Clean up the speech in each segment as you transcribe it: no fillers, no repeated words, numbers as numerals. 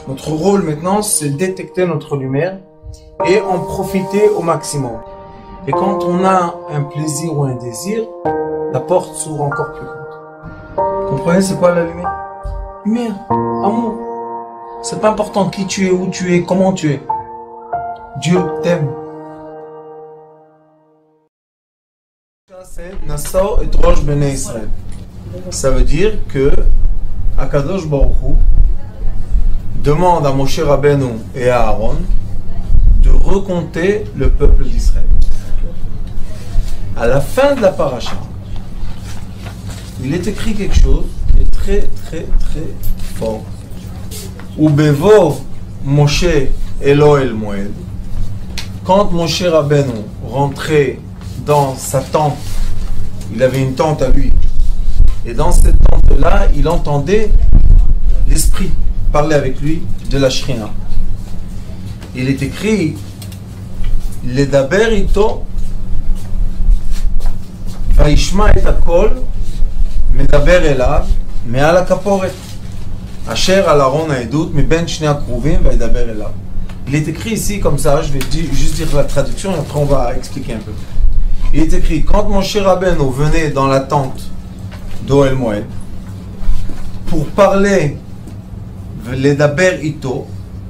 Notre rôle maintenant, c'est détecter notre lumière et en profiter au maximum. Et quand on a un plaisir ou un désir, la porte s'ouvre encore plus grande. Vous comprenez c'est quoi la lumière? Lumière, amour. C'est pas important qui tu es, où tu es, comment tu es. Dieu t'aime. C'est Nassau et Rosh Bnei Israël. Ça veut dire que Akadosh Baruch Hu demande à Moshe Rabbeinu et à Aaron de recompter le peuple d'Israël. À la fin de la paracha, il est écrit quelque chose qui est très très très fort. Ubevo Moshe Elo El Moed. Quand Moshe Rabbeinu rentrait dans sa tente, il avait une tente à lui, et dans cette tente-là, il entendait l'esprit parler avec lui de la Shrina. Il est écrit Ledaber ito Vaishma et akol Medaber elav Me'al hakaporet Asher al Aaron ha'edut Meben shnei hakruvim Vayidaber elav. Il est écrit ici comme ça, je vais juste dire la traduction et après on va expliquer un peu. Il est écrit, quand Moshe Rabbeinu venait dans la tente d'Ohel Moed pour parler Ledaber ito,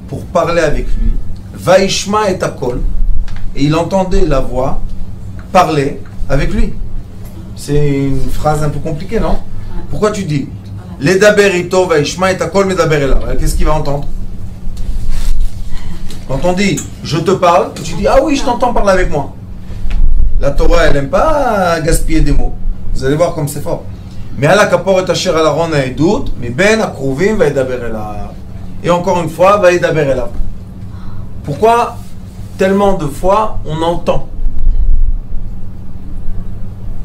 pour parler avec lui, Vaishma et akol, et il entendait la voix parler avec lui. C'est une phrase un peu compliquée, non? Pourquoi tu dis Ledaber ito, Vaishma et akol, Medaber elav? Qu'est-ce qu'il va entendre? Quand on dit je te parle, tu dis ah oui, je t'entends parler avec moi. La Torah, elle n'aime pas gaspiller des mots. Vous allez voir comme c'est fort. Mais à la kaporet asher al Aaron ha'edut, mais ben akruvim vayidaber elav. Et encore une fois, vayidaber elav. Pourquoi tellement de fois on entend?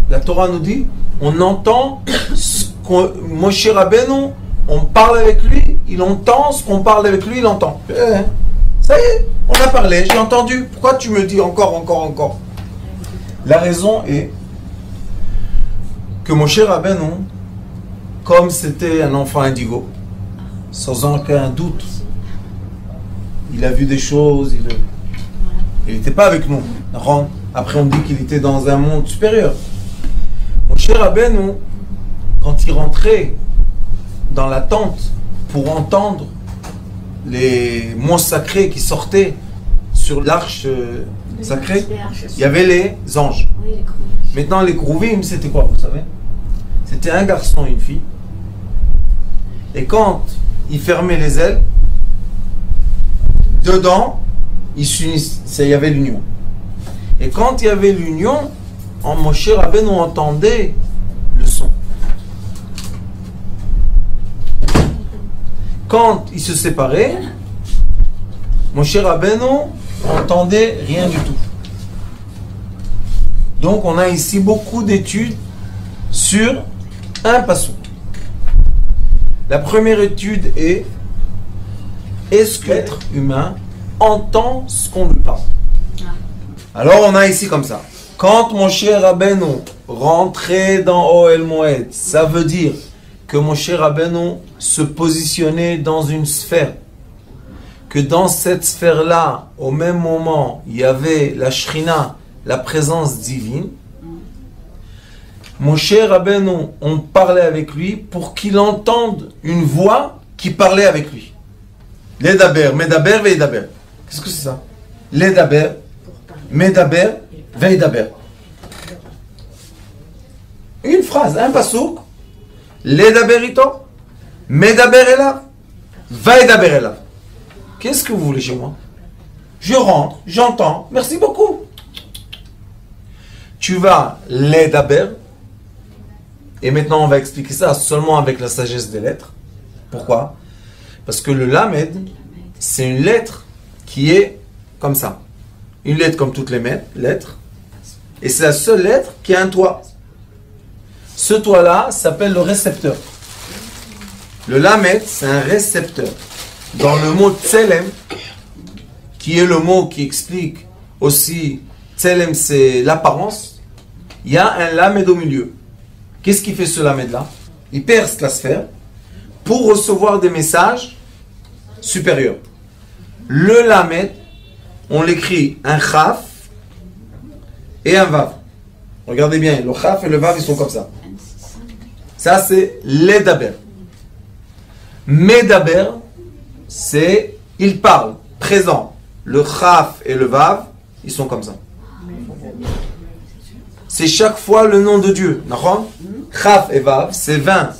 La Torah nous dit, on entend ce qu'on, Moshe Rabbeinu, on parle avec lui, il entend ce qu'on parle avec lui, il entend. Ça y est, on a parlé, j'ai entendu. Pourquoi tu me dis encore? La raison est que Moshe Rabbeinu, comme c'était un enfant indigo, sans aucun doute, il a vu des choses, il n'était pas avec nous. Après on dit qu'il était dans un monde supérieur. Moshe Rabbeinu, quand il rentrait dans la tente pour entendre les mots sacrés qui sortaient sur l'arche sacrée, il y avait les anges. Maintenant, les Krouvim, c'était quoi, vous savez? C'était un garçon et une fille. Et quand ils fermaient les ailes, dedans, ils s'unissaient, il y avait l'union. Et quand il y avait l'union, en Moshe Rabbeinu entendait le son. Quand ils se séparaient, Moshe Rabbeinu n'entendait rien du tout. Donc on a ici beaucoup d'études sur un passouk. La première étude est: est-ce que l'être humain entend ce qu'on lui parle? Alors on a ici comme ça. Quand Moshe Rabbeinu rentrait dans Ohel Moed, ça veut dire que Moshe Rabbeinu se positionnait dans une sphère. Que dans cette sphère-là, au même moment, il y avait la Shrina, la présence divine. Moshe Rabbeinu, on parlait avec lui pour qu'il entende une voix qui parlait avec lui. Ledaber, Medaber, Veidaber. Qu'est-ce que c'est ça? Ledaber, Medaber, Veidaber. Une phrase, un passouk. Ledaber ito, Medaber elav, Veidaber elav. Qu'est-ce que vous voulez chez moi? Je rentre, j'entends, merci beaucoup. Tu vas Ledaber, et maintenant on va expliquer ça seulement avec la sagesse des lettres. Pourquoi? Parce que le Lamed, c'est une lettre qui est comme ça. Une lettre comme toutes les lettres, et c'est la seule lettre qui a un toit. Ce toit-là s'appelle le récepteur. Le Lamed, c'est un récepteur. Dans le mot Tselem, qui est le mot qui explique aussi, Tselem c'est l'apparence, il y a un Lamed au milieu. Qu'est-ce qui fait ce Lamed là? Il perce la sphère pour recevoir des messages supérieur. Le lamed, on l'écrit un chaf et un vav. Regardez bien, le chaf et le vav, ils sont comme ça. Ça, c'est l'edaber. Medaber, c'est il parle, présent. Le chaf et le vav, ils sont comme ça. C'est chaque fois le nom de Dieu. Chaf et vav, c'est 20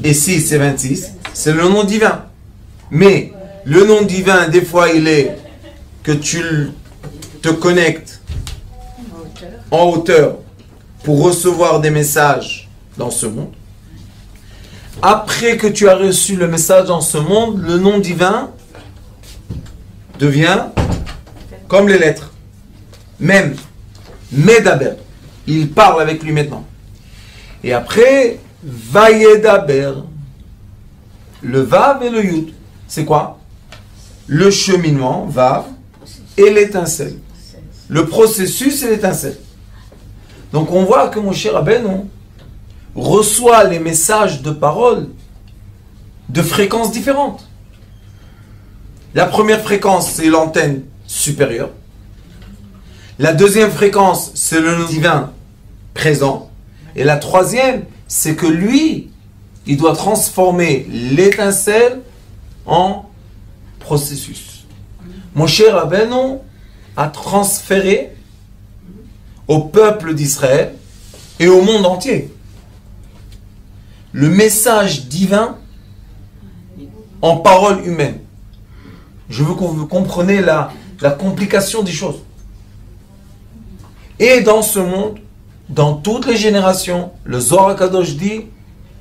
et 6, c'est 26. C'est le nom divin. Mais le nom divin, des fois, il est que tu te connectes en hauteur pour recevoir des messages dans ce monde. Après que tu as reçu le message dans ce monde, le nom divin devient comme les lettres. Même Medaber. Il parle avec lui maintenant. Et après, Vayedaber. Le Vav et le Yud. C'est quoi? Le cheminement, Vav, et l'étincelle. Le processus et l'étincelle. Donc on voit que Moshe Rabbeinu reçoit les messages de parole de fréquences différentes. La première fréquence, c'est l'antenne supérieure. La deuxième fréquence, c'est le nom divin présent. Et la troisième, c'est que lui, il doit transformer l'étincelle en processus. Moshe Rabbeinu a transféré au peuple d'Israël et au monde entier le message divin en parole humaine. Je veux que vous compreniez la complication des choses. Et dans ce monde, dans toutes les générations, le Zohar HaKadosh dit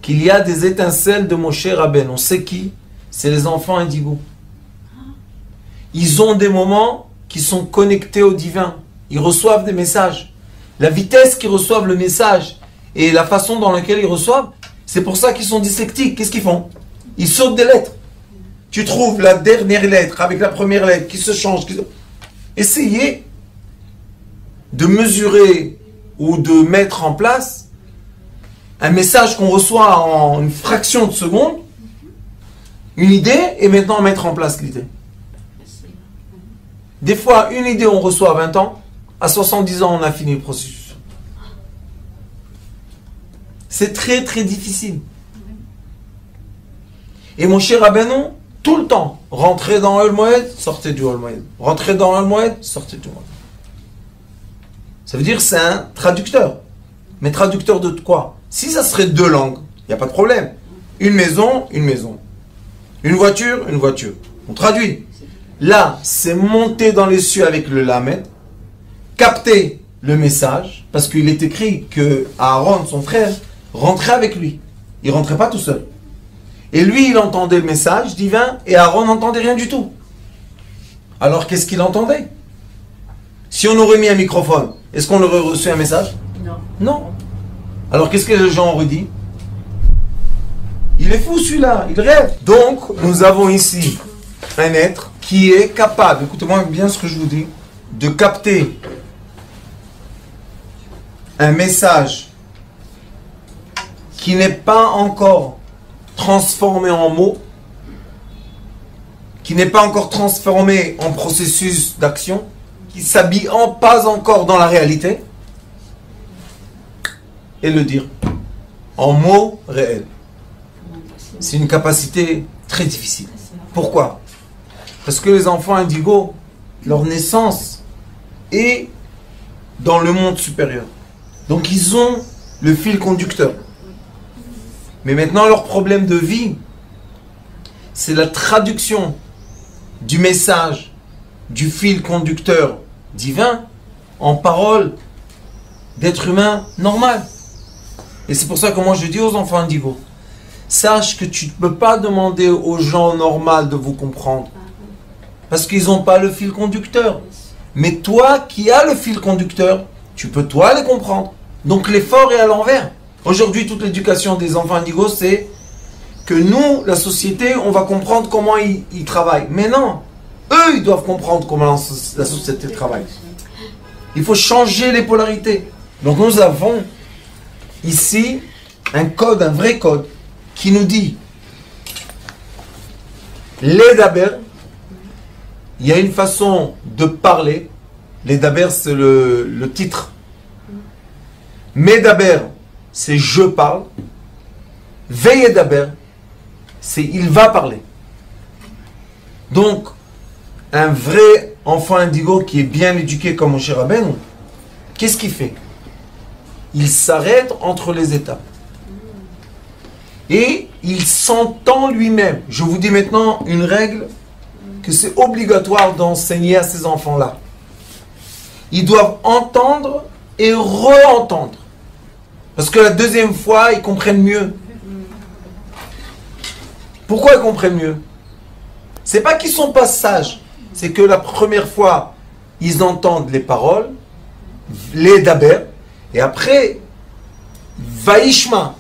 qu'il y a des étincelles de Moshe Rabbeinu. On sait qui? C'est les enfants indigos. Ils ont des moments qui sont connectés au divin. Ils reçoivent des messages. La vitesse qu'ils reçoivent le message et la façon dans laquelle ils reçoivent, c'est pour ça qu'ils sont dyslectiques. Qu'est-ce qu'ils font? Ils sautent des lettres. Tu trouves la dernière lettre avec la première lettre qui se change. Essayez de mesurer ou de mettre en place un message qu'on reçoit en une fraction de seconde, une idée, et maintenant mettre en place l'idée. Des fois, une idée, on reçoit à 20 ans, à 70 ans, on a fini le processus. C'est très, très difficile. Et mon cher Rabbeinu, tout le temps, rentrez dans Ol Moed, sortez du Ol Moed. Rentrez dans Ol Moed, sortez du Ol Moed. Ça veut dire que c'est un traducteur. Mais traducteur de quoi? Si ça serait deux langues, il n'y a pas de problème. Une maison, une maison. Une voiture, une voiture. On traduit. Là, c'est monter dans les cieux avec le Lamed, capter le message, parce qu'il est écrit que Aaron, son frère, rentrait avec lui. Il ne rentrait pas tout seul. Et lui, il entendait le message divin, et Aaron n'entendait rien du tout. Alors, qu'est-ce qu'il entendait? Si on aurait mis un microphone, est-ce qu'on aurait reçu un message? Non. Non. Alors, qu'est-ce que les gens auraient dit? Il est fou celui-là, il rêve. Donc, nous avons ici un être qui est capable, écoutez-moi bien ce que je vous dis, de capter un message qui n'est pas encore transformé en mots, qui n'est pas encore transformé en processus d'action, qui ne s'habille pas encore dans la réalité, et le dire en mots réels. C'est une capacité très difficile. Pourquoi? Parce que les enfants indigos, leur naissance est dans le monde supérieur. Donc ils ont le fil conducteur. Mais maintenant, leur problème de vie, c'est la traduction du message, du fil conducteur divin en parole d'être humain normal. Et c'est pour ça que moi je dis aux enfants indigos, sache que tu ne peux pas demander aux gens normaux de vous comprendre. Parce qu'ils n'ont pas le fil conducteur. Mais toi qui as le fil conducteur, tu peux toi les comprendre. Donc l'effort est à l'envers. Aujourd'hui, toute l'éducation des enfants indigos, c'est que nous, la société, on va comprendre comment ils travaillent. Mais non, eux, ils doivent comprendre comment la société travaille. Il faut changer les polarités. Donc nous avons ici un code, un vrai code, qui nous dit Les daber, il y a une façon de parler. Les daber, c'est le titre. Medaber, c'est je parle. Veille daber, c'est il va parler. Donc, un vrai enfant indigo qui est bien éduqué comme Moshe Rabbeinu, qu'est-ce qu'il fait? Il s'arrête entre les étapes. Et il s'entend lui-même. Je vous dis maintenant une règle que c'est obligatoire d'enseigner à ces enfants-là. Ils doivent entendre et re-entendre. Parce que la deuxième fois, ils comprennent mieux. Pourquoi ils comprennent mieux? C'est pas qu'ils sont pas sages. C'est que la première fois, ils entendent les paroles, les daber, et après, vaishma.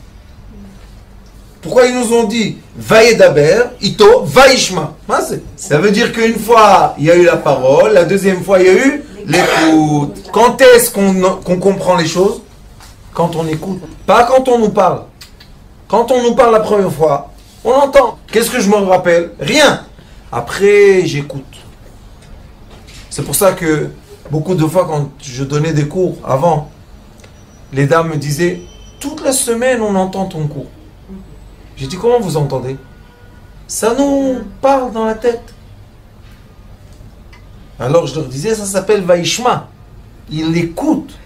Pourquoi ils nous ont dit vaïdaber, ito, vaishma? Ça veut dire qu'une fois, il y a eu la parole, la deuxième fois, il y a eu l'écoute. Quand est-ce qu'on comprend les choses? Quand on écoute. Pas quand on nous parle. Quand on nous parle la première fois, on entend. Qu'est-ce que je me rappelle? Rien. Après, j'écoute. C'est pour ça que beaucoup de fois, quand je donnais des cours avant, les dames me disaient, toute la semaine, on entend ton cours. J'ai dit, comment vous entendez? Ça nous parle dans la tête. Alors je leur disais, ça s'appelle Vaishma. Il écoute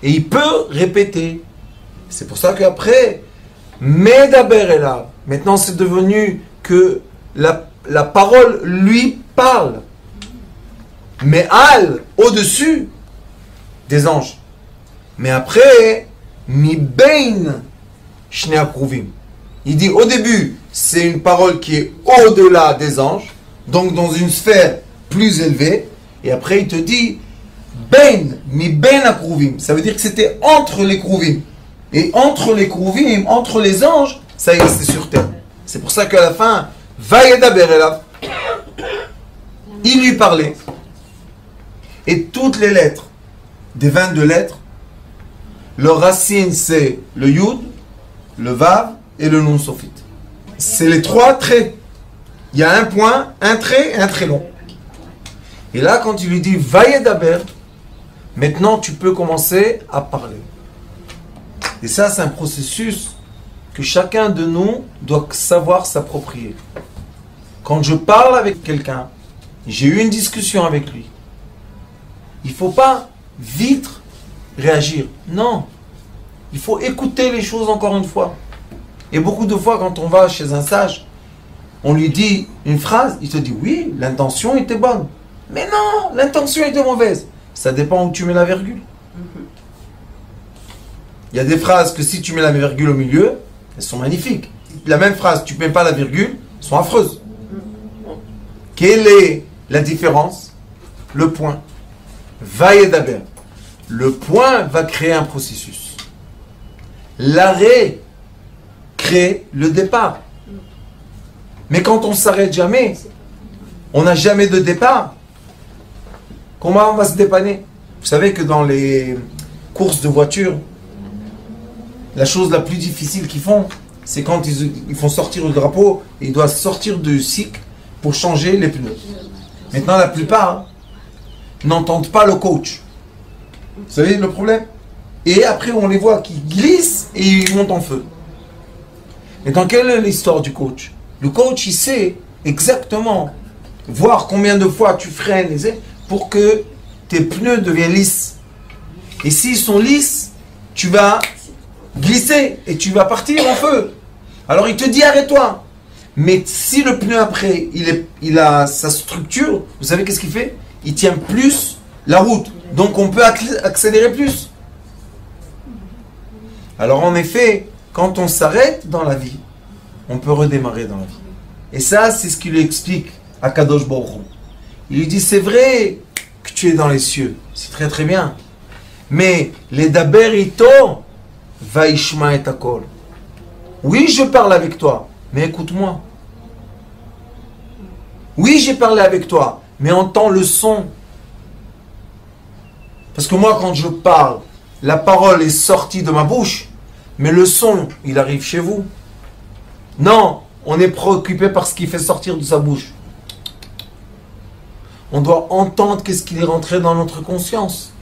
et il peut répéter. C'est pour ça qu'après, Medaber est là. Maintenant, c'est devenu que la parole lui parle. Mais Al, au-dessus des anges. Mais après, Mi Bein Shnei Akruvim. Il dit au début, c'est une parole qui est au-delà des anges, donc dans une sphère plus élevée. Et après, il te dit Ben, mi ben akruvim. Ça veut dire que c'était entre les kruvim. Et entre les kruvim, entre les anges, ça y est, c'est sur terre. C'est pour ça qu'à la fin, Vayedaber elav, il lui parlait. Et toutes les lettres, des 22 lettres, leur racine c'est le Yud, le Vav et le Nun Sofit. C'est les trois traits. Il y a un point, un trait et un trait long. Et là, quand il lui dit Vayedaber, maintenant tu peux commencer à parler. Et ça, c'est un processus que chacun de nous doit savoir s'approprier. Quand je parle avec quelqu'un, j'ai eu une discussion avec lui, il ne faut pas vite réagir. Non. Il faut écouter les choses encore une fois. Et beaucoup de fois, quand on va chez un sage, on lui dit une phrase, il te dit oui, l'intention était bonne. Mais non, l'intention était mauvaise. Ça dépend où tu mets la virgule. Il y a des phrases que si tu mets la virgule au milieu, elles sont magnifiques. La même phrase, tu ne mets pas la virgule, elles sont affreuses. Quelle est la différence? Le point. Vayedaber. Le point va créer un processus. L'arrêt crée le départ. Mais quand on s'arrête jamais, on n'a jamais de départ. Comment on va se dépanner? Vous savez que dans les courses de voiture, la chose la plus difficile qu'ils font, c'est quand ils font sortir le drapeau et ils doivent sortir du cycle pour changer les pneus. Maintenant, la plupart n'entendent pas le coach. Vous savez le problème? Et après, on les voit qui glissent et ils montent en feu. Et dans quelle est l'histoire du coach? Le coach, il sait exactement voir combien de fois tu freines pour que tes pneus deviennent lisses. Et s'ils sont lisses, tu vas glisser et tu vas partir en feu. Alors il te dit arrête-toi. Mais si le pneu après, il a sa structure, vous savez qu'est-ce qu'il fait? Il tient plus la route. Donc on peut accélérer plus. Alors en effet, quand on s'arrête dans la vie, on peut redémarrer dans la vie. Et ça, c'est ce qu'il lui explique à Kadosh Baruch Hu. Il lui dit, c'est vrai que tu es dans les cieux. C'est très très bien. Mais les daber ito vaishma et akol. Oui, je parle avec toi, mais écoute-moi. Oui, j'ai parlé avec toi, mais entends le son. Parce que moi, quand je parle, la parole est sortie de ma bouche, mais le son, il arrive chez vous. Non, on est préoccupé par ce qu'il fait sortir de sa bouche. On doit entendre qu'est-ce qui est rentré dans notre conscience.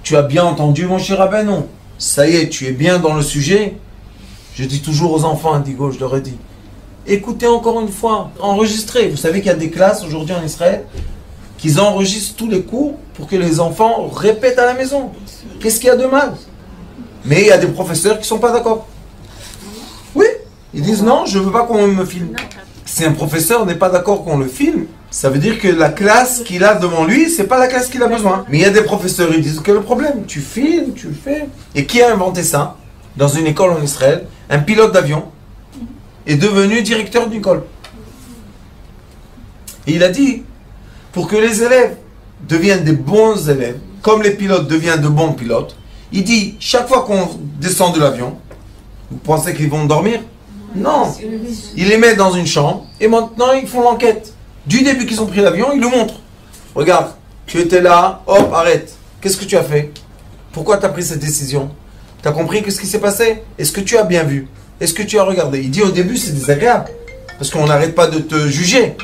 Tu as bien entendu, mon cher Rabbeinu. Ça y est, tu es bien dans le sujet. Je dis toujours aux enfants indigos, je leur ai dit, écoutez encore une fois, enregistrez. Vous savez qu'il y a des classes aujourd'hui en Israël qu'ils enregistrent tous les cours pour que les enfants répètent à la maison. Qu'est-ce qu'il y a de mal? Mais il y a des professeurs qui ne sont pas d'accord. Oui, ils disent non, je ne veux pas qu'on me filme. Si un professeur n'est pas d'accord qu'on le filme, ça veut dire que la classe qu'il a devant lui, c'est pas la classe qu'il a besoin. Mais il y a des professeurs, ils disent que le problème, tu filmes, tu le fais. Et qui a inventé ça? Dans une école en Israël, un pilote d'avion est devenu directeur d'école. Et il a dit, pour que les élèves deviennent des bons élèves, comme les pilotes deviennent de bons pilotes, il dit, chaque fois qu'on descend de l'avion, vous pensez qu'ils vont dormir? Non. Il les met dans une chambre et maintenant ils font l'enquête. Du début qu'ils ont pris l'avion, ils le montrent. Regarde, tu étais là, hop, arrête. Qu'est-ce que tu as fait? Pourquoi tu as pris cette décision? Tu as compris qu'est-ce qui s'est passé? Est-ce que tu as bien vu? Est-ce que tu as regardé? Il dit au début c'est désagréable parce qu'on n'arrête pas de te juger.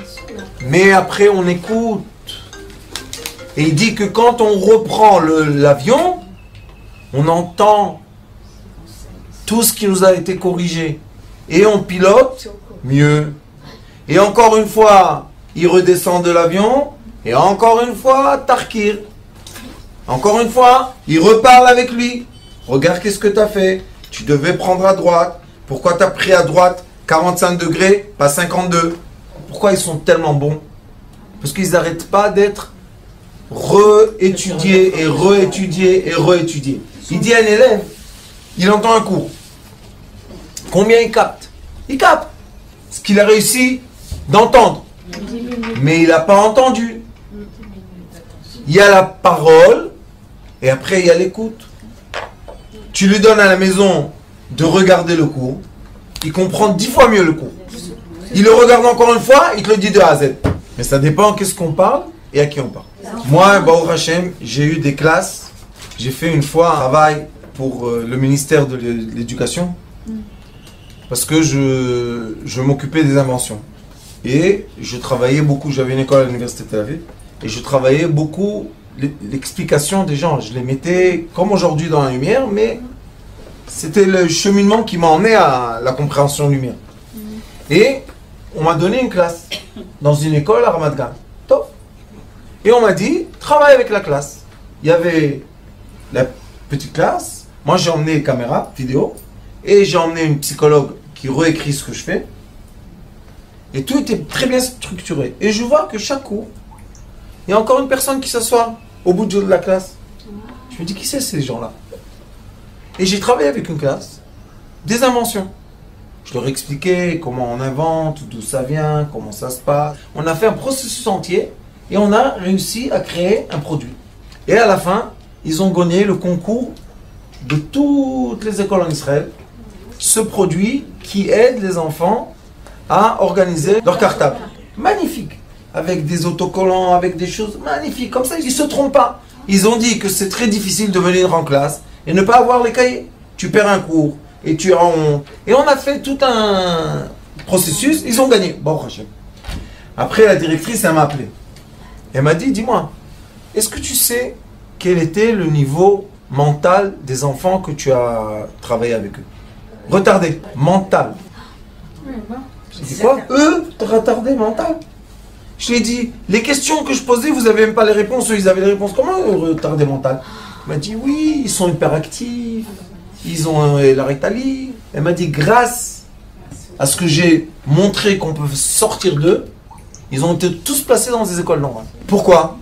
Mais après on écoute. Et il dit que quand on reprend l'avion, on entend tout ce qui nous a été corrigé. Et on pilote mieux. Et encore une fois, il redescend de l'avion. Et encore une fois, Tarkir. Encore une fois, il reparle avec lui. Regarde qu'est-ce que tu as fait. Tu devais prendre à droite. Pourquoi tu as pris à droite 45 degrés, pas 52? Pourquoi ils sont tellement bons? Parce qu'ils n'arrêtent pas d'être réétudiés et réétudiés et réétudiés. Il dit à un élève, il entend un cours. Combien il capte? Il capte ce qu'il a réussi d'entendre. Mais il n'a pas entendu. Il y a la parole et après il y a l'écoute. Tu lui donnes à la maison de regarder le cours. Il comprend 10 fois mieux le cours. Il le regarde encore une fois, il te le dit de A à Z. Mais ça dépend qu'est-ce qu'on parle et à qui on parle. Moi, Baruch Hashem, j'ai eu des classes. J'ai fait une fois un travail pour le ministère de l'Éducation. Parce que je m'occupais des inventions. Et je travaillais beaucoup, j'avais une école à l'université de Tel Aviv, et je travaillais beaucoup l'explication des gens. Je les mettais comme aujourd'hui dans la lumière, mais c'était le cheminement qui m'a emmené à la compréhension lumière. Et on m'a donné une classe dans une école à Ramat Gan. Top. Et on m'a dit, travaille avec la classe. Il y avait la petite classe, moi j'ai emmené caméra, vidéo, et j'ai emmené une psychologue qui réécrit ce que je fais. Et tout était très bien structuré. Et je vois que chaque cours, il y a encore une personne qui s'assoit au bout de la classe. Je me dis, qui c'est ces gens-là? Et j'ai travaillé avec une classe, des inventions. Je leur expliquais comment on invente, d'où ça vient, comment ça se passe. On a fait un processus entier et on a réussi à créer un produit. Et à la fin, ils ont gagné le concours de toutes les écoles en Israël. Ce produit qui aide les enfants à organiser leur cartable. Magnifique. Avec des autocollants, avec des choses magnifiques. Comme ça, ils ne se trompent pas. Ils ont dit que c'est très difficile de venir en classe et ne pas avoir les cahiers. Tu perds un cours et tu as honte. Et on a fait tout un processus. Ils ont gagné. Bon, après, la directrice, elle m'a appelé. Elle m'a dit, dis-moi, est-ce que tu sais quel était le niveau mental des enfants que tu as travaillé avec eux? Retardé, mental. C'est quoi? Eux, retardés, mental. Je lui ai dit, les questions que je posais, vous n'avez même pas les réponses. Eux, ils avaient les réponses. Comment retardés, mental? Elle m'a dit, oui, ils sont hyperactifs. Ils ont la rectalie. Elle m'a dit, grâce à ce que j'ai montré qu'on peut sortir d'eux, ils ont été tous placés dans des écoles normales. Pourquoi?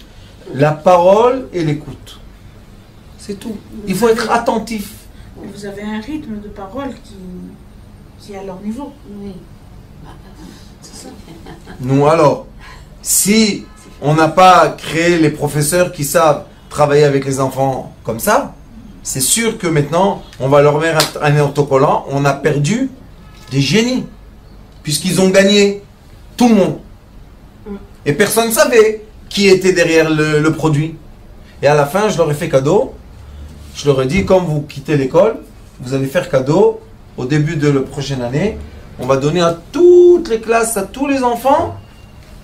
La parole et l'écoute. C'est tout. Il faut être attentif. Vous avez un rythme de parole qui est à leur niveau. Oui. C'est ça. Nous alors, si on n'a pas créé les professeurs qui savent travailler avec les enfants comme ça, c'est sûr que maintenant, on va leur mettre un autocollant. On a perdu des génies, puisqu'ils ont gagné tout le monde. Et personne ne savait qui était derrière le produit. Et à la fin, je leur ai fait cadeau. Je leur ai dit, comme vous quittez l'école, vous allez faire cadeau au début de la prochaine année. On va donner à toutes les classes, à tous les enfants,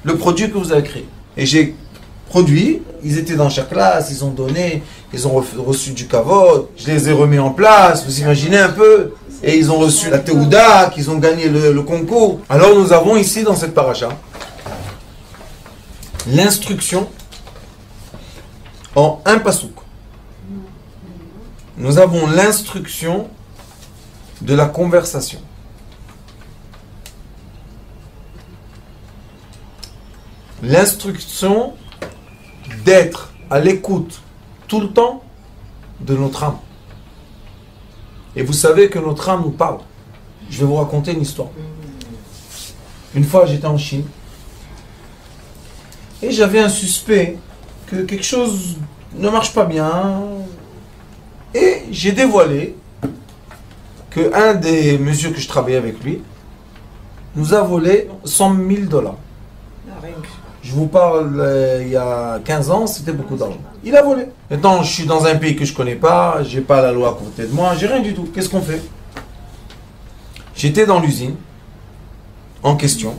le produit que vous avez créé. Et j'ai produit, ils étaient dans chaque classe, ils ont donné, ils ont reçu du kavod, je les ai remis en place, vous imaginez un peu, et ils ont reçu la Teuda, qu'ils ont gagné le concours. Alors nous avons ici dans cette paracha l'instruction en un pasouk. Nous avons l'instruction de la conversation. L'instruction d'être à l'écoute tout le temps de notre âme. Et vous savez que notre âme nous parle. Je vais vous raconter une histoire. Une fois, j'étais en Chine et j'avais un suspect que quelque chose ne marche pas bien. Et j'ai dévoilé que un des messieurs que je travaillais avec lui nous a volé $100,000. Je vous parle, il y a 15 ans, c'était beaucoup d'argent. Il a volé. Maintenant, je suis dans un pays que je ne connais pas, j'ai pas la loi à côté de moi, j'ai rien du tout. Qu'est-ce qu'on fait? J'étais dans l'usine, en question,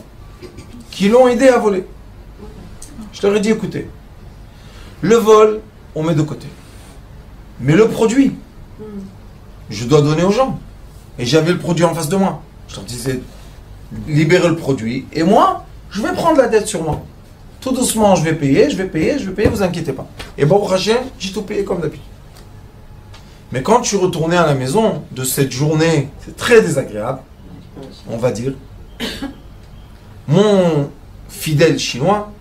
qui l'ont aidé à voler. Je leur ai dit, écoutez, le vol, on met de côté. Mais le produit, je dois donner aux gens. Et j'avais le produit en face de moi. Je leur disais, libérez le produit, et moi, je vais prendre la dette sur moi. Tout doucement, je vais payer, vous inquiétez pas. Et bon, Rachel, j'ai tout payé comme d'habitude. Mais quand je suis retourné à la maison de cette journée, c'est très désagréable, on va dire, mon fidèle chinois,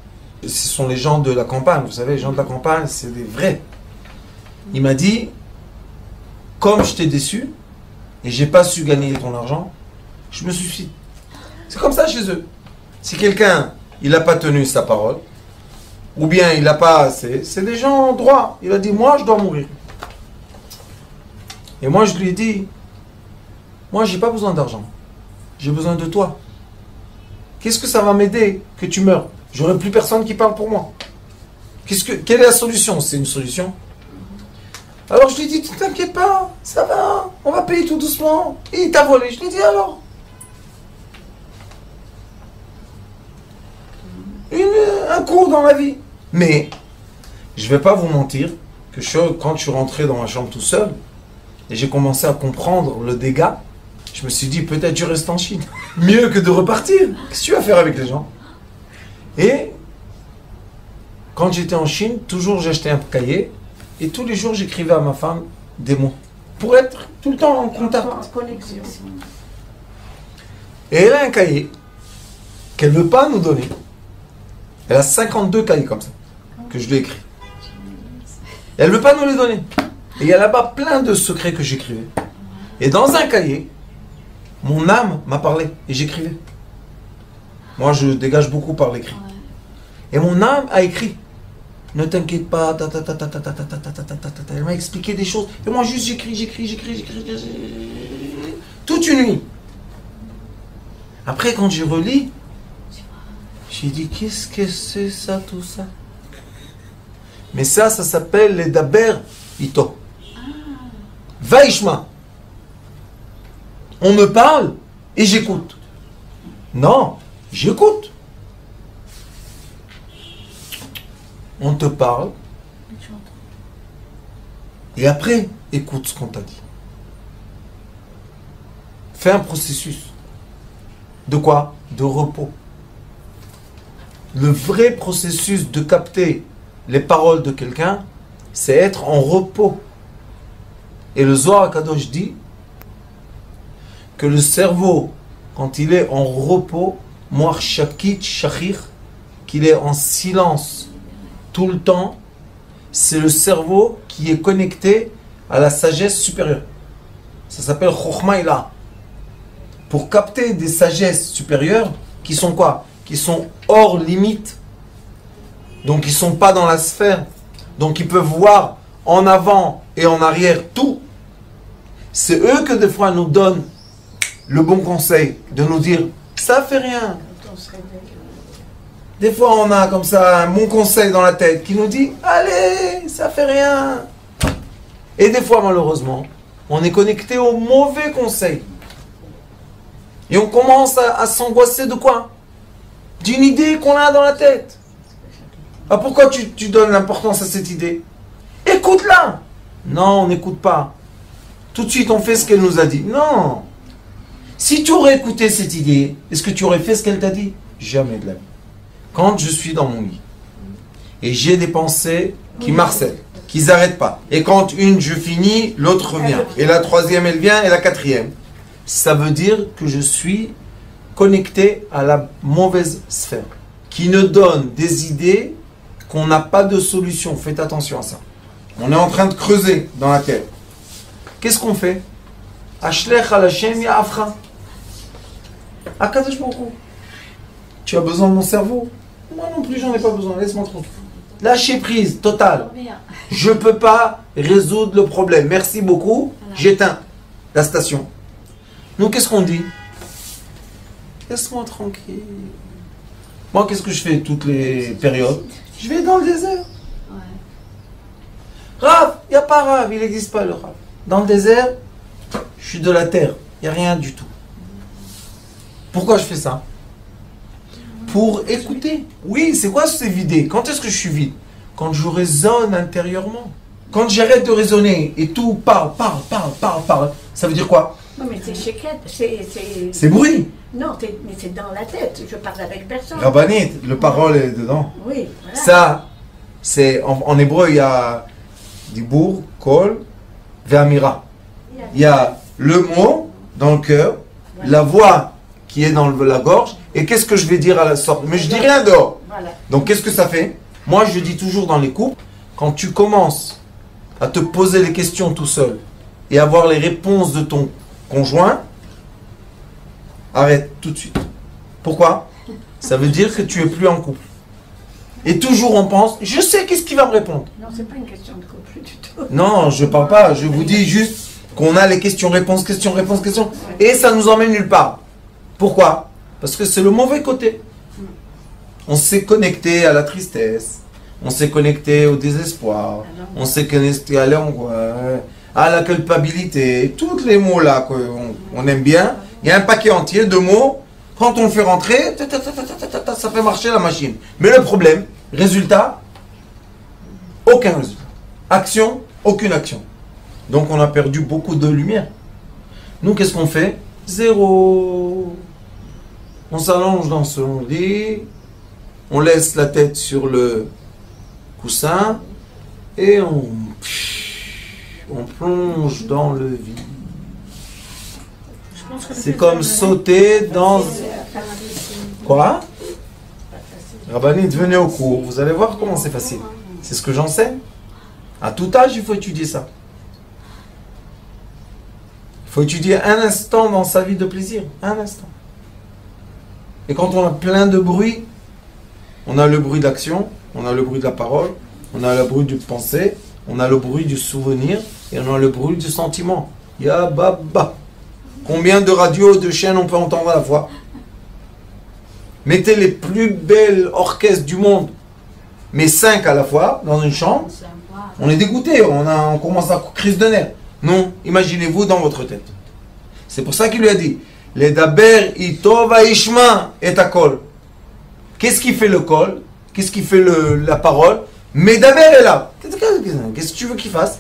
ce sont les gens de la campagne, vous savez, les gens de la campagne, c'est des vrais. Il m'a dit, comme je t'ai déçu, et j'ai pas su gagner ton argent, je me suicide. C'est comme ça chez eux. Si quelqu'un, il n'a pas tenu sa parole, ou bien il n'a pas assez, c'est des gens droits. Il a dit, moi, je dois mourir. Et moi, je lui ai dit, moi, j'ai pas besoin d'argent. J'ai besoin de toi. Qu'est-ce que ça va m'aider que tu meurs? J'aurai plus personne qui parle pour moi. Quelle est la solution? C'est une solution. Alors, je lui ai dit, ne t'inquiète pas, ça va, on va payer tout doucement. Et il t'a volé. Je lui ai dit, alors un coup dans la vie. Mais je vais pas vous mentir que quand je suis rentré dans ma chambre tout seul et j'ai commencé à comprendre le dégât, je me suis dit peut-être je reste en Chine. Mieux que de repartir. Qu'est-ce que tu vas faire avec les gens? Et quand j'étais en Chine, toujours j'achetais un cahier et tous les jours j'écrivais à ma femme des mots pour être tout le temps en contact. Et elle a un cahier qu'elle ne veut pas nous donner. Elle a 52 cahiers comme ça, que je lui ai écrit. Elle ne veut pas nous les donner. Et il y a là-bas plein de secrets que j'écrivais. Et dans un cahier, mon âme m'a parlé et j'écrivais. Moi, je dégage beaucoup par l'écrit. Et mon âme a écrit. Ne t'inquiète pas, elle m'a expliqué des choses. Et moi, juste j'écris. Toute une nuit. Après, quand je relis, j'ai dit, qu'est-ce que c'est ça, tout ça? Mais ça s'appelle les daber ito. Vaishma. On me parle et j'écoute. Non, j'écoute. On te parle. Et après, écoute ce qu'on t'a dit. Fais un processus. De quoi? De repos. Le vrai processus de capter les paroles de quelqu'un, c'est être en repos. Et le Zohar HaKadosh dit que le cerveau, quand il est en repos, moar shakit shachir, qu'il est en silence tout le temps, c'est le cerveau qui est connecté à la sagesse supérieure. Ça s'appelle Chokhmah Ila. Pour capter des sagesses supérieures, qui sont quoi? Qui sont hors limite, donc ils ne sont pas dans la sphère, donc ils peuvent voir en avant et en arrière tout. C'est eux que des fois nous donnent le bon conseil de nous dire ça fait rien. Des fois on a comme ça un bon conseil dans la tête qui nous dit allez, ça fait rien. Et des fois malheureusement on est connecté au mauvais conseil et on commence à s'angoisser de quoi? d'une idée qu'on a dans la tête. Ah, pourquoi tu donnes l'importance à cette idée? Écoute-la. Non, on n'écoute pas. Tout de suite, on fait ce qu'elle nous a dit. Non. Si tu aurais écouté cette idée, est-ce que tu aurais fait ce qu'elle t'a dit? Jamais de la vie. Quand je suis dans mon lit et j'ai des pensées qui m'harcèlent, qui n'arrêtent pas, et quand je finis, l'autre revient, et la troisième elle vient, et la quatrième, ça veut dire que je suis connecté à la mauvaise sphère, qui nous donne des idées qu'on n'a pas de solution. Faites attention à ça. On est en train de creuser dans la terre. Qu'est-ce qu'on fait? Ashlech al Hashem ya'afra. Akadosh Baruch Hu. Tu as besoin de mon cerveau? Moi non plus, j'en ai pas besoin. Laisse-moi tranquille. Lâcher prise, totale. Je ne peux pas résoudre le problème. Merci beaucoup. J'éteins la station. Nous, qu'est-ce qu'on dit? Laisse-moi tranquille. Moi, qu'est-ce que je fais toutes les périodes? Je vais dans le désert. Rav, il n'y a pas Rav, il n'existe pas le Rav. Dans le désert, je suis de la terre. Il n'y a rien du tout. Pourquoi je fais ça? Pour écouter. Oui, c'est quoi se vider? Quand est-ce que je suis vide? Quand je raisonne intérieurement. Quand j'arrête de raisonner et tout parle. Ça veut dire quoi? Non, mais c'est bruit. Non, mais c'est dans la tête. Je parle avec personne. Rabbanit, le parole est dedans. Oui, voilà. Ça, c'est en hébreu, il y a Dibour, Kol, Ve'amira. Il y a le mot dans le cœur, la voix qui est dans la gorge, et qu'est-ce que je vais dire à la sorte? Mais je dis rien dehors. Voilà. Donc qu'est-ce que ça fait? Moi, je dis toujours dans les couples, quand tu commences à te poser les questions tout seul et avoir les réponses de ton conjoint, arrête tout de suite. Pourquoi? Ça veut dire que tu es plus en couple. Et toujours on pense, je sais qu'est-ce qu'il va me répondre. Non, c'est pas une question de couple du tout. Non, je parle pas, je vous dis juste qu'on a les questions-réponses, questions-réponses, questions, et ça nous emmène nulle part. Pourquoi? Parce que c'est le mauvais côté. On s'est connecté à la tristesse, on s'est connecté au désespoir, on s'est connecté à l'angoisse, à la culpabilité, tous les mots là qu'on aime bien. Il y a un paquet entier de mots. Quand on le fait rentrer, ça fait marcher la machine. Mais le problème, résultat, aucun résultat. Action, aucune action. Donc on a perdu beaucoup de lumière. Nous, qu'est-ce qu'on fait? Zéro. On s'allonge dans son lit, on laisse la tête sur le coussin et on plonge dans le vide. C'est comme sauter dans... Quoi? Rabbanit, venez au cours, vous allez voir comment c'est facile. C'est ce que j'enseigne. À tout âge, il faut étudier ça. Il faut étudier un instant dans sa vie de plaisir. Un instant. Et quand on a plein de bruit, on a le bruit d'action, on a le bruit de la parole, on a le bruit du pensée, on a le bruit du souvenir et on a le bruit du sentiment. Ya baba. Combien de radios, de chaînes on peut entendre à la fois? Mettez les plus belles orchestres du monde, mais 5 à la fois, dans une chambre, on est dégoûté, on commence à crise de nerfs. Non, imaginez-vous dans votre tête. C'est pour ça qu'il lui a dit, les daber ito vaishma et akol. Qu'est-ce qui fait le kol? Qu'est-ce qui fait la parole? Medaber est là. Qu'est-ce que tu veux qu'il fasse?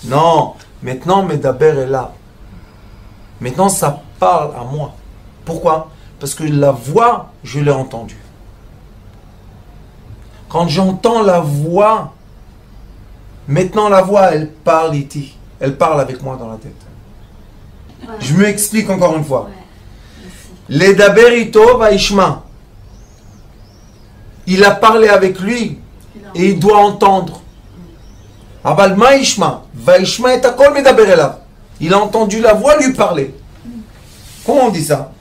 Non, maintenant Medaber est là. Maintenant, ça parle à moi. Pourquoi? Parce que la voix, je l'ai entendue. Quand j'entends la voix, maintenant la voix, elle parle ici. Elle parle avec moi dans la tête. Ouais. Je me explique encore une fois. Les daberito vaishma. Il a parlé avec lui et il doit entendre. Abal maishma. Vaishma et akol medaber elav. Il a entendu la voix lui parler. Comment on dit ça?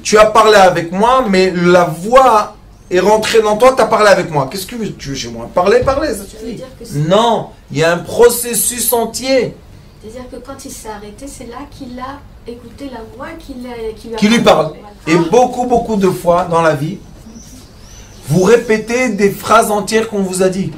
Tu as parlé avec moi, mais la voix est rentrée dans toi, tu as parlé avec moi. Qu'est-ce que tu veux chez moi? Parler, ça suffit. Non, il y a un processus entier. C'est-à-dire que quand il s'est arrêté, c'est là qu'il a écouté la voix qui lui parle. Et beaucoup de fois dans la vie, vous répétez des phrases entières qu'on vous a dit.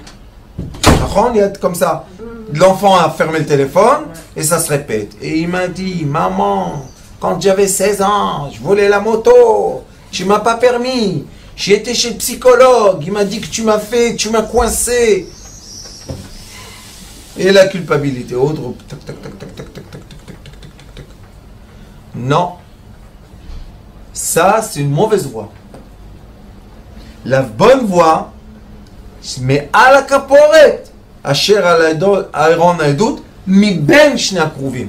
Il y a comme ça. L'enfant a fermé le téléphone et ça se répète. Et il m'a dit, maman, quand j'avais 16 ans, je volais la moto, tu m'as pas permis. J'ai été chez le psychologue, il m'a dit que tu m'as coincé. Et la culpabilité, autre, tac, tac, tac, tac, tac, tac, tac, tac, tac, tac, tac, tac. Non. Ça, c'est une mauvaise voie. La bonne voie, mais à la caporet, asher Aaron Aedut, mi ben shna kruvim.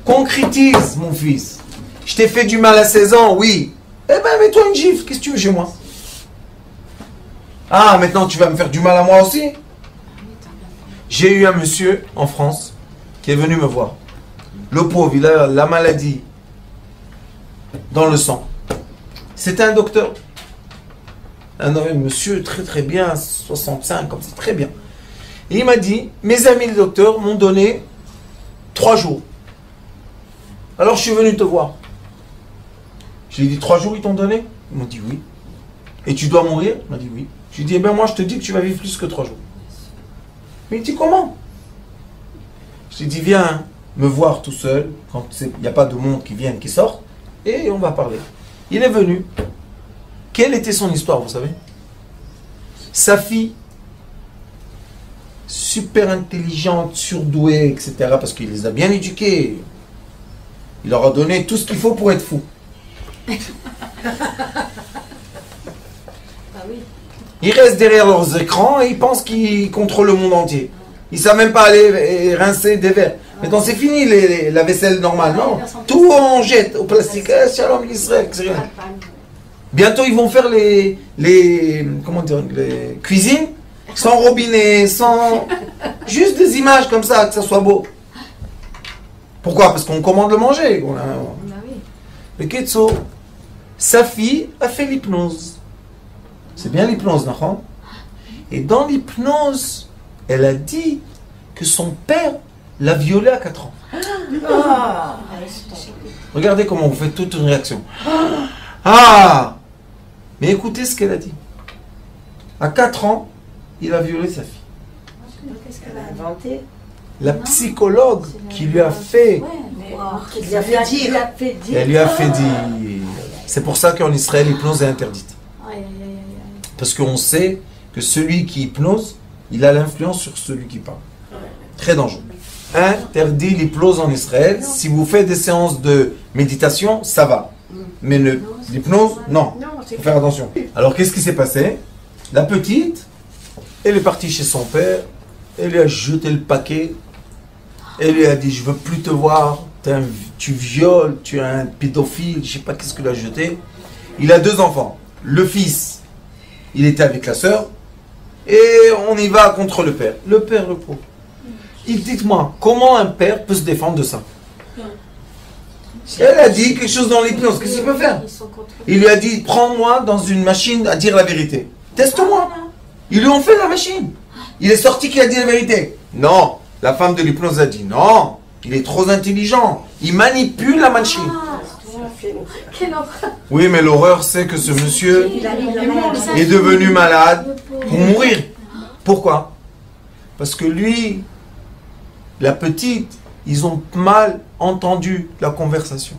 Concrétise, mon fils. Je t'ai fait du mal à 16 ans, oui. Eh ben, mets-toi une gifle, qu'est-ce que tu veux chez moi? Ah, maintenant tu vas me faire du mal à moi aussi? J'ai eu un monsieur en France qui est venu me voir. Le pauvre, il a la maladie dans le sang. C'était un docteur. Un monsieur très très bien, 65, comme ça, très bien. Et il m'a dit, mes amis les docteurs m'ont donné 3 jours. Alors je suis venu te voir. Je lui ai dit, 3 jours ils t'ont donné? Ils m'ont dit oui. Et tu dois mourir? Il m'a dit oui. Je lui ai dit, eh bien moi je te dis que tu vas vivre plus que 3 jours. Mais il dit, comment? Je lui ai dit, viens me voir tout seul, quand il n'y a pas de monde qui vienne, qui sorte, et on va parler. Il est venu. Quelle était son histoire, vous savez? Sa fille, super intelligente, surdouée, etc., parce qu'il les a bien éduqués. Il leur a donné tout ce qu'il faut pour être fou. Ils restent derrière leurs écrans et ils pensent qu'ils contrôlent le monde entier. Ils ne savent même pas aller rincer des verres. Maintenant c'est fini la vaisselle normale, non? Tout on jette au plastique. Shalom Israël, c'est rien. Bientôt ils vont faire comment dire, les cuisines sans robinet, sans juste des images comme ça, que ça soit beau. Pourquoi? Parce qu'on commande le manger. Le Ketso, sa fille a fait l'hypnose. C'est bien l'hypnose, non? Et dans l'hypnose, elle a dit que son père l'a violée à 4 ans. Regardez comment vous faites toute une réaction. Ah! Mais écoutez ce qu'elle a dit. À 4 ans, il a violé sa fille. Qu'est-ce qu'elle a inventé? La psychologue qui lui a fait... Elle lui a fait dire. Elle lui a fait dire. C'est pour ça qu'en Israël, l'hypnose est interdite. Parce qu'on sait que celui qui hypnose, il a l'influence sur celui qui parle. Très dangereux. Interdit l'hypnose en Israël. Si vous faites des séances de méditation, ça va. Mais l'hypnose, non. Il faut faire attention. Alors, qu'est-ce qui s'est passé? La petite, elle est partie chez son père. Elle lui a jeté le paquet. Elle lui a dit, je veux plus te voir. Tu violes, tu es un pédophile. Je sais pas qu'est-ce qu'il a jeté. Il a 2 enfants. Le fils, il était avec la sœur. Et on y va contre le père. Le père, le pauvre. Dites-moi, comment un père peut se défendre de ça? Elle a dit quelque chose dans l'hypnose. Qu'est-ce qu'il peut faire? Il lui a dit, prends-moi dans une machine à dire la vérité. Teste-moi. Ils lui ont fait la machine. Il est sorti qui a dit la vérité. Non. La femme de l'hypnose a dit, non. Il est trop intelligent. Il manipule la machine. Oui, mais l'horreur, c'est que ce monsieur est devenu malade pour mourir. Pourquoi? Parce que lui, la petite, ils ont mal entendu la conversation.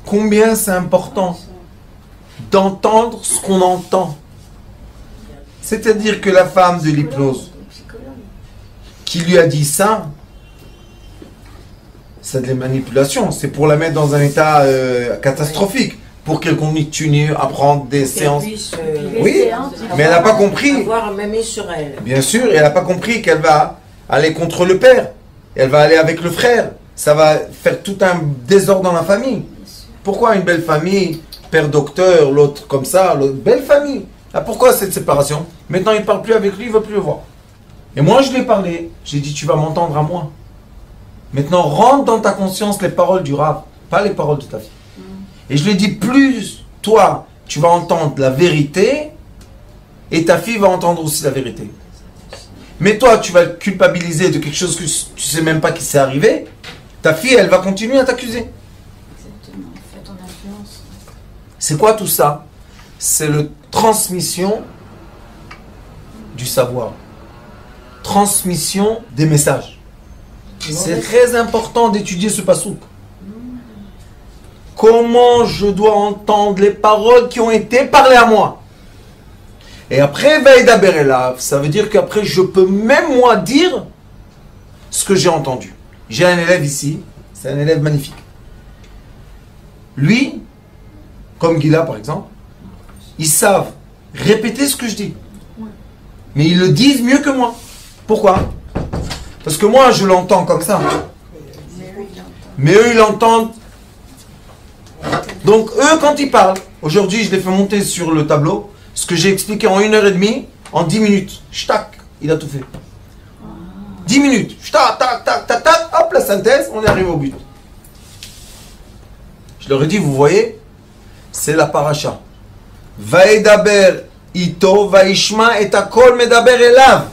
Combien c'est important d'entendre ce qu'on entend. C'est-à-dire que la femme de l'hypnose qui lui a dit ça, c'est de la manipulation. C'est pour la mettre dans un état catastrophique, pour qu'elle continue à prendre des séances. Oui, mais elle n'a pas compris. Avoir un mémé sur elle. Bien sûr, et elle n'a pas compris qu'elle va aller contre le père. Elle va aller avec le frère. Ça va faire tout un désordre dans la famille. Pourquoi une belle famille, père docteur, l'autre comme ça, l'autre belle famille? Ah, pourquoi cette séparation? Maintenant, il ne parle plus avec lui, il ne veut plus le voir. Et moi, je lui ai parlé. J'ai dit, tu vas m'entendre à moi. Maintenant, rentre dans ta conscience les paroles du Rav, pas les paroles de ta fille. Et je lui ai dit, plus toi, tu vas entendre la vérité, et ta fille va entendre aussi la vérité. Mais toi, tu vas culpabiliser de quelque chose que tu ne sais même pas qui s'est arrivé. Ta fille, elle va continuer à t'accuser. Exactement, fais ton influence. C'est quoi tout ça? C'est la transmission du savoir. Transmission des messages. C'est très important d'étudier ce passouk. comment je dois entendre les paroles qui ont été parlées à moi. Et après, Vaïdaber Elav, ça veut dire qu'après, je peux même moi dire ce que j'ai entendu. J'ai un élève ici, c'est un élève magnifique. Lui, comme Gila par exemple, ils savent répéter ce que je dis. Mais ils le disent mieux que moi. Pourquoi? Parce que moi, je l'entends comme ça. Mais eux, ils l'entendent. Donc, eux, quand ils parlent, aujourd'hui, je les fais monter sur le tableau, ce que j'ai expliqué en 1h30, en 10 minutes. Ch'tac, il a tout fait. 10 minutes. Ch'tac, tac, tac, tac, tac, hop, la synthèse, on est arrivé au but. Je leur ai dit, vous voyez, c'est la paracha. Vaïdaber ito, vaishma et akol medaber elav.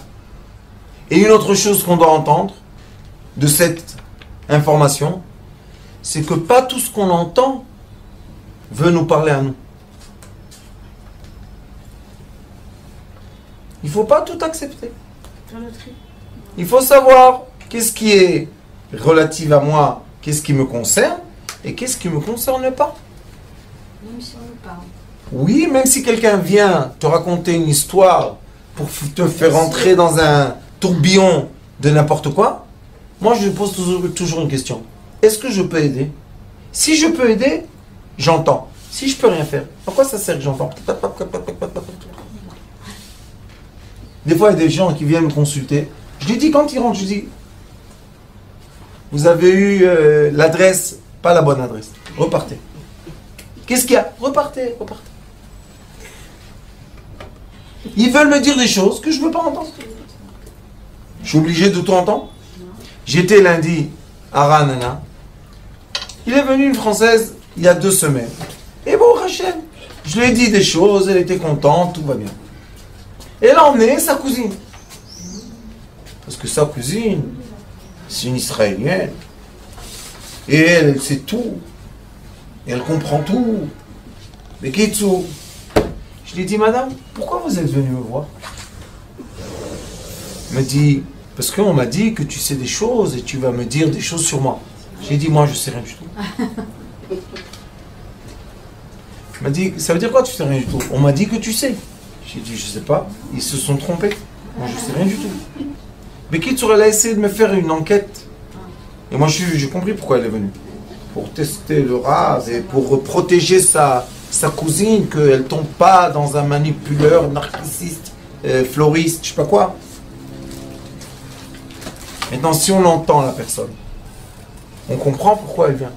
Et une autre chose qu'on doit entendre de cette information, c'est que pas tout ce qu'on entend veut nous parler à nous. Il ne faut pas tout accepter. Il faut savoir qu'est-ce qui est relatif à moi, qu'est-ce qui me concerne, et qu'est-ce qui ne me concerne pas. Même si on nous parle. Oui, même si quelqu'un vient te raconter une histoire pour te faire entrer dans un tourbillon de n'importe quoi, moi je pose toujours une question. Est-ce que je peux aider? Si je peux aider, j'entends. Si je peux rien faire, pourquoi ça sert que j'entends? Des fois, il y a des gens qui viennent me consulter. Je lui dis, quand ils rentrent, je dis, vous avez eu l'adresse, pas la bonne adresse. Repartez. Qu'est-ce qu'il y a? Repartez, repartez. Ils veulent me dire des choses que je ne veux pas entendre. Je suis obligé de tout entendre. J'étais lundi à Ranana. Il est venu une Française il y a 2 semaines. Et bon, Rachel, je lui ai dit des choses, elle était contente, tout va bien. Et elle a emmené sa cousine. Parce que sa cousine, c'est une Israélienne. Et elle sait tout. Et elle comprend tout. Mais Kitsu, je lui ai dit, madame, pourquoi vous êtes venue me voir? Elle m'a dit, parce qu'on m'a dit que tu sais des choses et tu vas me dire des choses sur moi. J'ai dit, moi, je ne sais rien du tout. Elle m'a dit, ça veut dire quoi, tu ne sais rien du tout? On m'a dit que tu sais. J'ai dit, je ne sais pas. Ils se sont trompés. Moi, je ne sais rien du tout. Mais Kitsu, elle a essayé de me faire une enquête. Et moi, j'ai compris pourquoi elle est venue. Pour tester le rase et pour protéger sa cousine, qu'elle ne tombe pas dans un manipuleur, narcissiste, floriste, je ne sais pas quoi. Maintenant, si on entend la personne, on comprend pourquoi elle vient.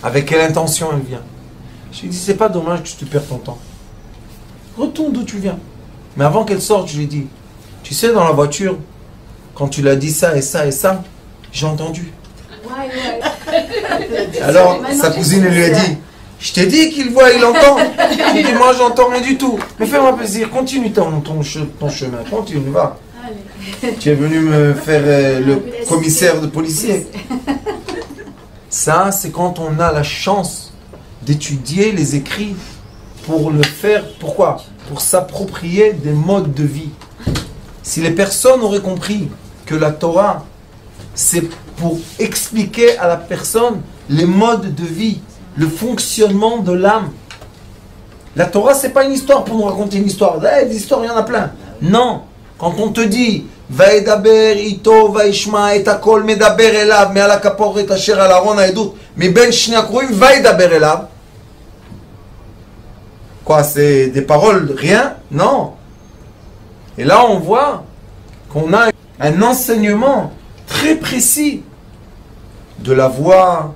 Avec quelle intention elle vient. Je lui ai dit, c'est pas dommage que tu perds ton temps. Retourne d'où tu viens. Mais avant qu'elle sorte, je lui ai dit, tu sais, dans la voiture, quand tu l'as dit ça et ça et ça, j'ai entendu. Alors, sa cousine elle lui a dit, je t'ai dit qu'il voit, il entend. Il dit, moi j'entends rien du tout. Mais fais-moi plaisir, continue ton chemin, continue, va. Tu es venu me faire le commissaire de policier. Ça, c'est quand on a la chance d'étudier les écrits pour le faire. Pourquoi? Pour s'approprier des modes de vie. Si les personnes auraient compris que la Torah, c'est pour expliquer à la personne les modes de vie, le fonctionnement de l'âme. La Torah, c'est pas une histoire pour nous raconter une histoire. Des histoires, il y en a plein. Non. Quand on te dit Vaïdaber ito vaishma et akol medaber elav me ala kaporet asher al aron haedut mi ben shni akruim vaïdaber elav. Quoi, c'est des paroles, rien? Non. Et là, on voit qu'on a un enseignement très précis de la voix,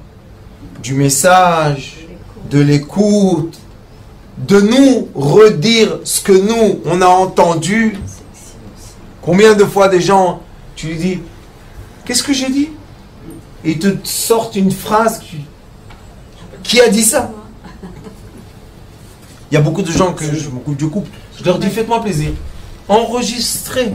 du message, de l'écoute, de nous redire ce que nous, on a entendu. Combien de fois des gens, tu lui dis, qu'est-ce que j'ai dit? Et ils te sortent une phrase qui a dit ça? Il y a beaucoup de gens que je m'occupe du couple, je leur dis, faites-moi plaisir, enregistrez.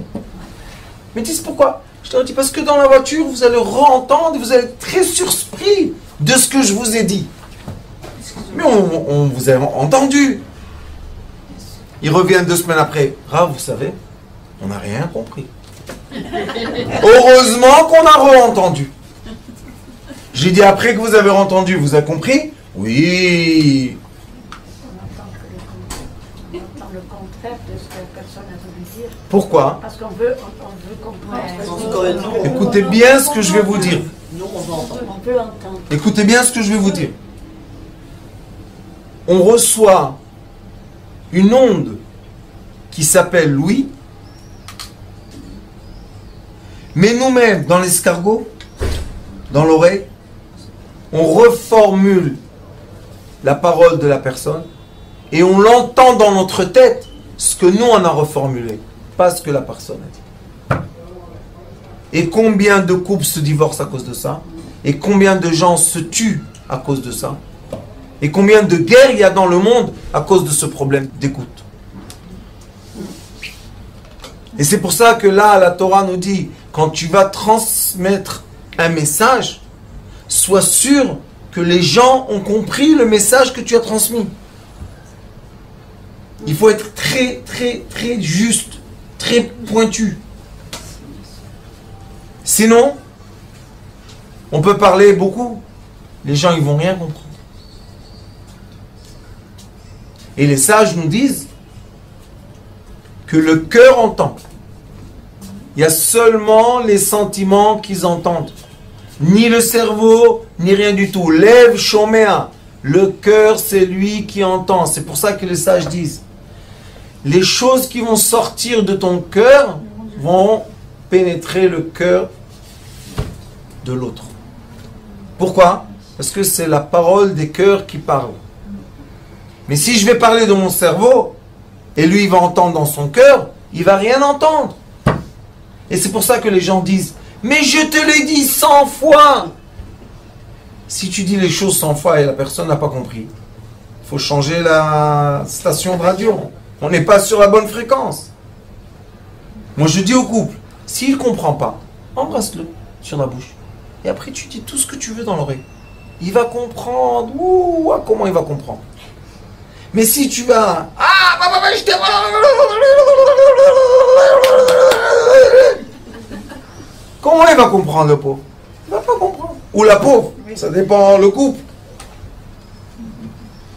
Mais dis pourquoi? Je leur dis, parce que dans la voiture, vous allez re-entendre, vous allez être très surpris de ce que je vous ai dit. Mais on vous a entendu. Ils reviennent 2 semaines après. Rav, vous savez, on n'a rien compris. Heureusement qu'on a re-entendu. J'ai dit après que vous avez entendu, vous avez compris? Oui. On entend le contraire de ce que la personne a voulu dire. Pourquoi? Parce qu'on veut comprendre. Écoutez bien ce que je vais vous dire. On veut entendre. Écoutez bien ce que je vais vous dire. On reçoit une onde qui s'appelle Louis, mais nous-mêmes, dans l'escargot, dans l'oreille, on reformule la parole de la personne et on l'entend dans notre tête, ce que nous on a reformulé, pas ce que la personne a dit. Et combien de couples se divorcent à cause de ça? Et combien de gens se tuent à cause de ça? Et combien de guerres il y a dans le monde à cause de ce problème d'écoute? Et c'est pour ça que là, la Torah nous dit, quand tu vas transmettre un message, sois sûr que les gens ont compris le message que tu as transmis. Il faut être très, très, très juste, très pointu. Sinon, on peut parler beaucoup, les gens ils vont rien comprendre. Et les sages nous disent que le cœur entend. Il y a seulement les sentiments qu'ils entendent. Ni le cerveau, ni rien du tout. Lève shoméa. Le cœur, c'est lui qui entend. C'est pour ça que les sages disent, les choses qui vont sortir de ton cœur vont pénétrer le cœur de l'autre. Pourquoi? Parce que c'est la parole des cœurs qui parle. Mais si je vais parler de mon cerveau, et lui il va entendre dans son cœur, il va rien entendre. Et c'est pour ça que les gens disent, mais je te l'ai dit 100 fois. Si tu dis les choses 100 fois et la personne n'a pas compris, il faut changer la station de radio. On n'est pas sur la bonne fréquence. Moi je dis au couple, s'il ne comprend pas, embrasse-le sur la bouche. Et après tu dis tout ce que tu veux dans l'oreille. Il va comprendre. Ouh, comment il va comprendre? Mais si tu vas... je t'ai... Comment il va comprendre le pauvre? Il ne va pas comprendre. Ou la pauvre. Ça dépend le couple.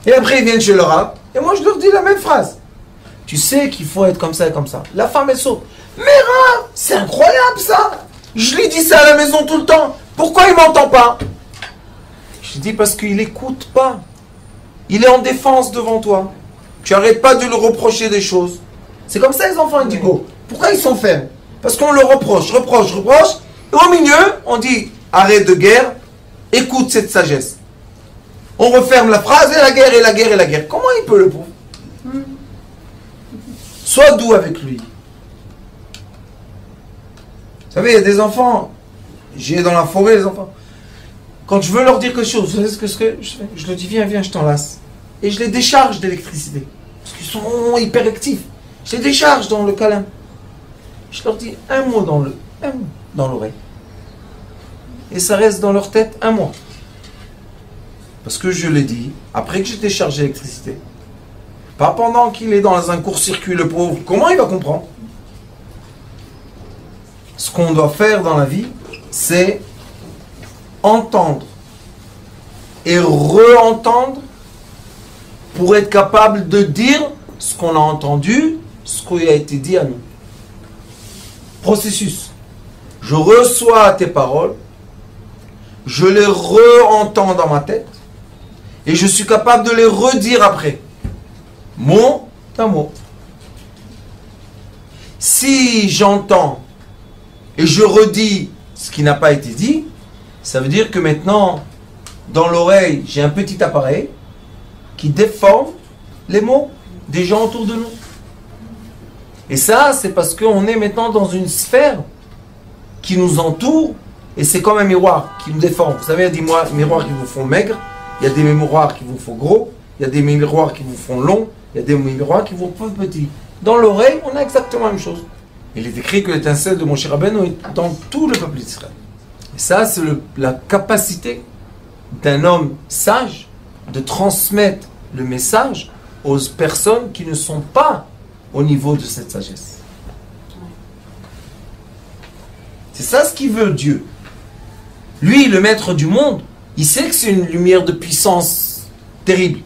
Et après ils viennent chez le rab. Et moi je leur dis la même phrase. Tu sais qu'il faut être comme ça et comme ça. La femme elle saute. Mais rab, c'est incroyable ça. Je lui dis ça à la maison tout le temps. Pourquoi il ne m'entend pas? Je dis parce qu'il n'écoute pas. Il est en défense devant toi. Tu n'arrêtes pas de lui reprocher des choses. C'est comme ça les enfants indigos. Pourquoi ils sont fermes? Parce qu'on le reproche. Et au milieu, on dit, arrête de guerre, écoute cette sagesse. On referme la phrase, et la guerre, et la guerre, et la guerre. Comment il peut le pauvre? Sois doux avec lui. Vous savez, il y a des enfants, j'ai dans la forêt les enfants. Quand je veux leur dire quelque chose, vous savez ce que je fais? Je leur dis, viens, je t'enlace. Et je les décharge d'électricité. Parce qu'ils sont hyperactifs. Je les décharge dans le câlin. Je leur dis un mot dans l'oreille. Et ça reste dans leur tête un mois. Parce que je l'ai dit, après que j'ai déchargé l'électricité, pas pendant qu'il est dans un court-circuit, le pauvre, comment il va comprendre? Ce qu'on doit faire dans la vie, c'est entendre et re-entendre pour être capable de dire ce qu'on a entendu, ce qui a été dit à nous. Processus. Je reçois tes paroles, je les re-entends dans ma tête et je suis capable de les redire après. Mot à mot. Si j'entends et je redis ce qui n'a pas été dit, ça veut dire que maintenant, dans l'oreille, j'ai un petit appareil qui déforme les mots des gens autour de nous. Et ça, c'est parce qu'on est maintenant dans une sphère qui nous entoure, et c'est comme un miroir qui nous déforme. Vous savez, il y a des miroirs qui vous font maigre, il y a des miroirs qui vous font gros, il y a des miroirs qui vous font long, il y a des miroirs qui vous font petits. Dans l'oreille, on a exactement la même chose. Il est écrit que l'étincelle de Moshe Rabbeinu est dans tout le peuple d'Israël. Et ça, c'est la capacité d'un homme sage de transmettre le message aux personnes qui ne sont pas au niveau de cette sagesse. C'est ça ce qu'il veut Dieu. Lui, le maître du monde, il sait que c'est une lumière de puissance terrible.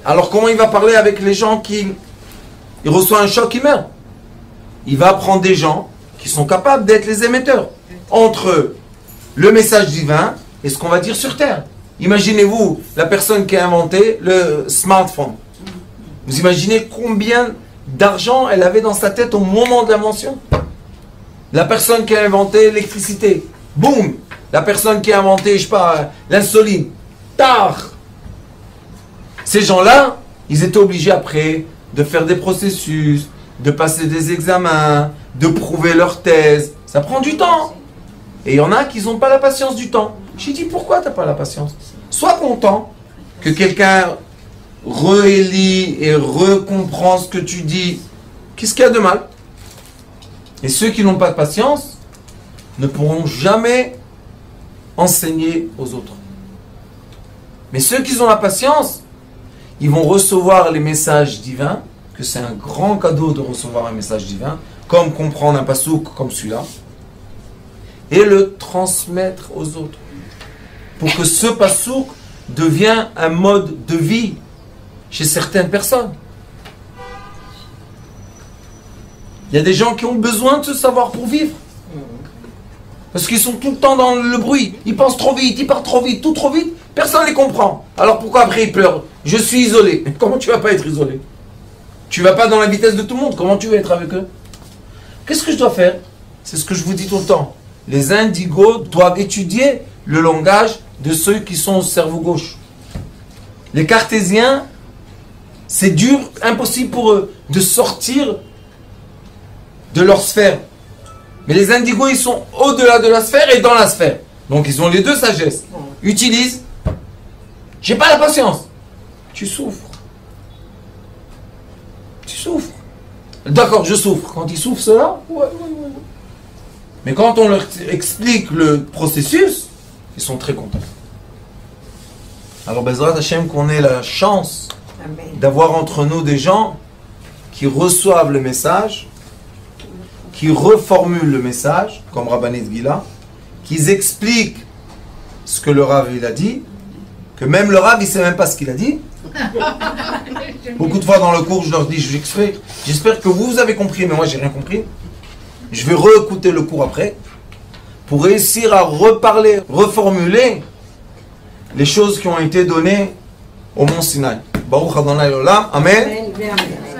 Alors comment il va parler avec les gens qui... Il reçoit un choc, il meurt. Il va prendre des gens qui sont capables d'être les émetteurs entre le message divin et ce qu'on va dire sur Terre. Imaginez-vous la personne qui a inventé le smartphone. Vous imaginez combien d'argent elle avait dans sa tête au moment de l'invention? La personne qui a inventé l'électricité. Boum! La personne qui a inventé, je sais pas, l'insuline. Tar! Ces gens-là, ils étaient obligés après de faire des processus, de passer des examens, de prouver leur thèse. Ça prend du temps. Et il y en a qui n'ont pas la patience du temps. J'ai dit, pourquoi tu n'as pas la patience? Sois content que quelqu'un relit et recomprend ce que tu dis. Qu'est-ce qu'il y a de mal? Et ceux qui n'ont pas de patience ne pourront jamais enseigner aux autres. Mais ceux qui ont la patience, ils vont recevoir les messages divins, que c'est un grand cadeau de recevoir un message divin, comme comprendre un pasouk comme celui-là, et le transmettre aux autres. Pour que ce pasouk devienne un mode de vie chez certaines personnes. Il y a des gens qui ont besoin de ce savoir pour vivre. Parce qu'ils sont tout le temps dans le bruit. Ils pensent trop vite, ils partent trop vite, tout trop vite. Personne ne les comprend. Alors pourquoi après ils pleurent? Je suis isolé. Comment tu vas pas être isolé? Tu vas pas dans la vitesse de tout le monde. Comment tu vas être avec eux? Qu'est-ce que je dois faire? C'est ce que je vous dis tout le temps. Les indigos doivent étudier le langage de ceux qui sont au cerveau gauche. Les cartésiens, c'est dur, impossible pour eux de sortir de leur sphère. Mais les indigos, ils sont au-delà de la sphère et dans la sphère. Donc ils ont les deux sagesses. Utilise. J'ai pas la patience. Tu souffres. Tu souffres. D'accord, je souffre. Quand ils souffrent cela, ouais. Mais quand on leur explique le processus, ils sont très contents. Alors Bezrat Hashem, qu'on ait la chance d'avoir entre nous des gens qui reçoivent le message, qui reformulent le message, comme Rabbanit Gila, qui expliquent ce que le Rav il a dit, que même le Rav il ne sait même pas ce qu'il a dit. Beaucoup de fois dans le cours je leur dis, j'espère que vous avez compris, mais moi j'ai rien compris. Je vais réécouter le cours après pour réussir à reparler, reformuler les choses qui ont été données au Mont Sinaï. Baruch Adonai Olam. Amen. Amen.